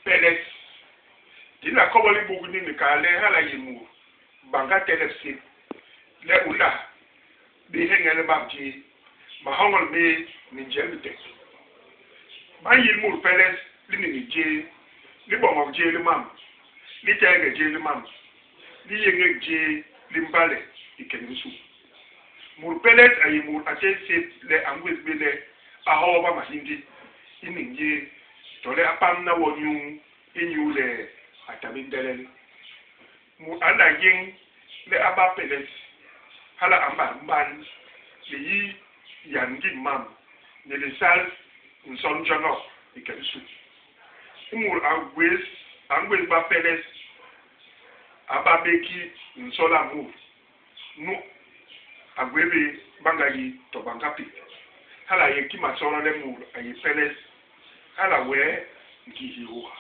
peles dina koboli bugu ni kale hala yimu banga telefsi le ula bi hengele babji ma hongol be ni jelbite ba yimu peles ni je ni bomo je le mam ni tege je le mam ni yenge je limbale ikenisu mur peles ayimu atese le angwes bele ahoba mahindi ininje tole apam na wonyu inyu le atabindelele mu alagin le aba peles hala amba man le yi yangi mam ne le sal nson jono ikenisu umur angwes ba peles aba beki nsola mu nu agwebe bangayi to bangapi hala ye kimasoro le mu ayi peles hala we ngihiwa